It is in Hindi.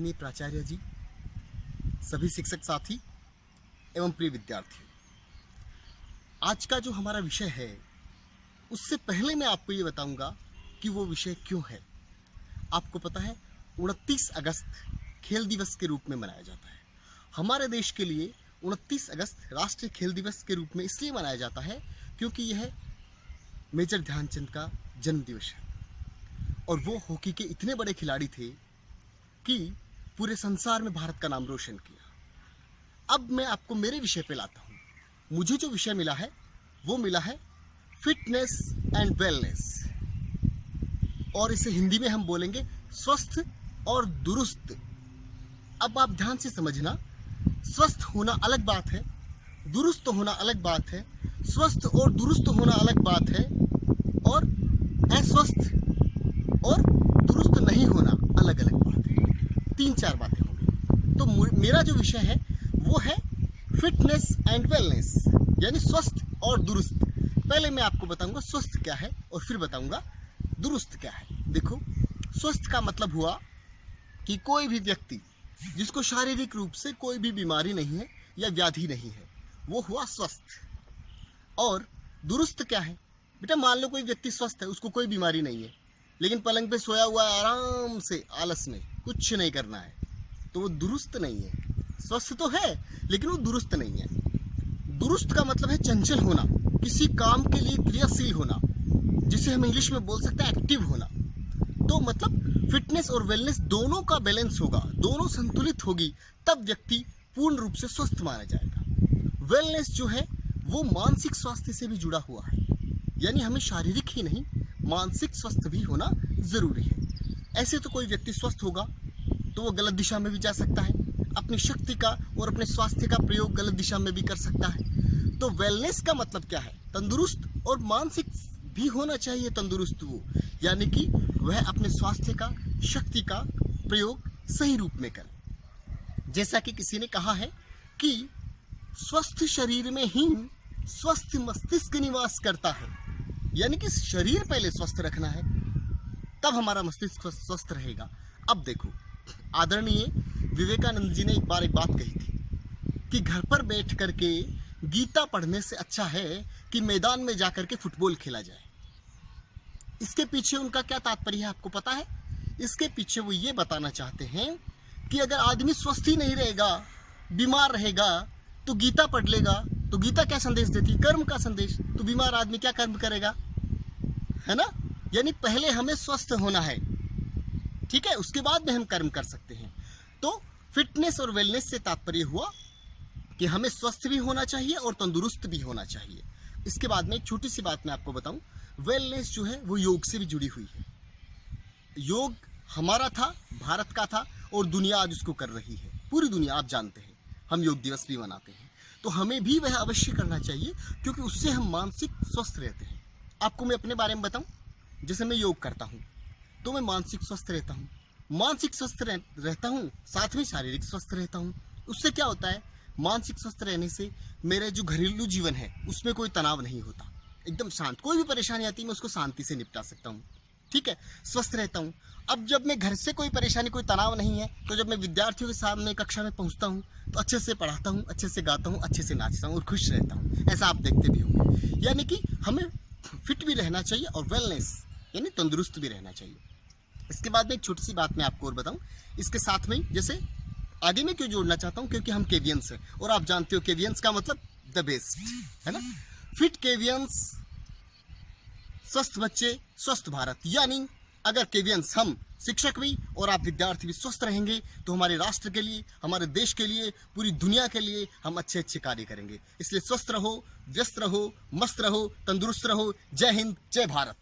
आदरणीय प्राचार्य जी, सभी शिक्षक साथी एवं प्रिय विद्यार्थी, आज का जो हमारा विषय है उससे पहले मैं आपको ये बताऊंगा कि वो विषय क्यों है। आपको पता है 29 अगस्त खेल दिवस के रूप में मनाया जाता है। हमारे देश के लिए 29 अगस्त राष्ट्रीय खेल दिवस के रूप में इसलिए मनाया जाता है क्योंकि यह मेजर ध्यानचंद का जन्म दिवस है और वो हॉकी के इतने बड़े खिलाड़ी थे कि पूरे संसार में भारत का नाम रोशन किया। अब मैं आपको मेरे विषय पे लाता हूँ। मुझे जो विषय मिला है वो मिला है फिटनेस एंड वेलनेस, और इसे हिंदी में हम बोलेंगे स्वस्थ और दुरुस्त। अब आप ध्यान से समझना, स्वस्थ होना अलग बात है, दुरुस्त होना अलग बात है। स्वस्थ और दुरुस्त होना अलग बात है और अस्वस्थ और दुरुस्त नहीं होना अलग अलग बात है। 3-4 बातें होंगी। तो मेरा जो विषय है वो है फिटनेस एंड वेलनेस, यानी स्वस्थ और दुरुस्त। पहले मैं आपको बताऊंगा स्वस्थ क्या है और फिर बताऊंगा दुरुस्त क्या है। देखो, स्वस्थ का मतलब हुआ कि कोई भी व्यक्ति जिसको शारीरिक रूप से कोई भी बीमारी नहीं है या व्याधि नहीं है, वो हुआ स्वस्थ। और दुरुस्त क्या है? बेटा, मान लो कोई व्यक्ति स्वस्थ है, उसको कोई बीमारी नहीं है, लेकिन पलंग पे सोया हुआ है आराम से, आलस में, कुछ नहीं करना है, तो वो दुरुस्त नहीं है। स्वस्थ तो है लेकिन वो दुरुस्त नहीं है। दुरुस्त का मतलब है चंचल होना, किसी काम के लिए क्रियाशील होना, जिसे हम इंग्लिश में बोल सकते हैं एक्टिव होना। तो मतलब फिटनेस और वेलनेस दोनों का बैलेंस होगा, दोनों संतुलित होगी, तब व्यक्ति पूर्ण रूप से स्वस्थ माना जाएगा। वेलनेस जो है वो मानसिक स्वास्थ्य से भी जुड़ा हुआ है, यानी हमें शारीरिक ही नहीं मानसिक स्वस्थ भी होना जरूरी है। ऐसे तो कोई व्यक्ति स्वस्थ होगा तो वो गलत दिशा में भी जा सकता है, अपनी शक्ति का और अपने स्वास्थ्य का प्रयोग गलत दिशा में भी कर सकता है। तो वेलनेस का मतलब क्या है? तंदुरुस्त और मानसिक भी होना चाहिए तंदुरुस्त वो, यानी कि वह अपने स्वास्थ्य का, शक्ति का प्रयोग सही रूप में करे। जैसा कि किसी ने कहा है कि स्वस्थ शरीर में ही स्वस्थ मस्तिष्क निवास करता है, यानी कि शरीर पहले स्वस्थ रखना है, तब हमारा मस्तिष्क स्वस्थ रहेगा। अब देखो, आदरणीय विवेकानंद जी ने एक बार एक बात कही थी कि घर पर बैठ करके गीता पढ़ने से अच्छा है कि मैदान में जाकर के फुटबॉल खेला जाए। इसके पीछे उनका क्या तात्पर्य है आपको पता है? इसके पीछे वो ये बताना चाहते हैं कि अगर आदमी स्वस्थ ही नहीं रहेगा, बीमार रहेगा, तो गीता पढ़ लेगा, तो गीता क्या संदेश देती? कर्म का संदेश। तो बीमार आदमी क्या कर्म करेगा? है ना? यानी पहले हमें स्वस्थ होना है, ठीक है, उसके बाद में हम कर्म कर सकते हैं। तो फिटनेस और वेलनेस से तात्पर्य हुआ कि हमें स्वस्थ भी होना चाहिए और तंदुरुस्त भी होना चाहिए। इसके बाद में एक छोटी सी बात मैं आपको बताऊं, वेलनेस जो है वो योग से भी जुड़ी हुई है। योग हमारा था, भारत का था, और दुनिया आज उसको कर रही है। पूरी दुनिया, आप जानते हैं, हम योग दिवस भी मनाते हैं, तो हमें भी वह अवश्य करना चाहिए क्योंकि उससे हम मानसिक स्वस्थ रहते हैं। आपको मैं अपने बारे में बताऊं, जैसे मैं योग करता हूं तो मैं मानसिक स्वस्थ रहता हूं, मानसिक स्वस्थ रहता हूं, साथ में शारीरिक स्वस्थ रहता हूं। उससे क्या होता है? मानसिक स्वस्थ रहने से मेरे जो घरेलू जीवन है उसमें कोई तनाव नहीं होता, एकदम शांत। कोई भी परेशानी आती है मैं उसको शांति से निपटा सकता हूँ, ठीक है, स्वस्थ रहता हूँ। अब जब मैं घर से कोई परेशानी, कोई तनाव नहीं है, तो जब मैं विद्यार्थियों के सामने कक्षा में पहुँचता हूँ तो अच्छे से पढ़ाता हूँ, अच्छे से गाता हूँ, अच्छे से नाचता हूँ और खुश रहता हूँ। ऐसा आप देखते भी होंगे। यानी कि हमें फिट भी रहना चाहिए और वेलनेस यानी तंदुरुस्त भी रहना चाहिए। इसके बाद में एक छोटी सी बात मैं आपको और बताऊं, इसके साथ में जैसे आगे मैं क्यों जोड़ना चाहता हूं, क्योंकि हम केवियंस हैं और आप जानते हो केवियंस का मतलब द बेस्ट, है ना? फिट केवियंस, स्वस्थ बच्चे, स्वस्थ भारत। यानी अगर केवियंस, हम शिक्षक भी और आप विद्यार्थी भी स्वस्थ रहेंगे तो हमारे राष्ट्र के लिए, हमारे देश के लिए, पूरी दुनिया के लिए हम अच्छे अच्छे कार्य करेंगे। इसलिए स्वस्थ रहो, व्यस्त रहो, मस्त रहो, तंदुरुस्त रहो। जय हिंद, जय भारत।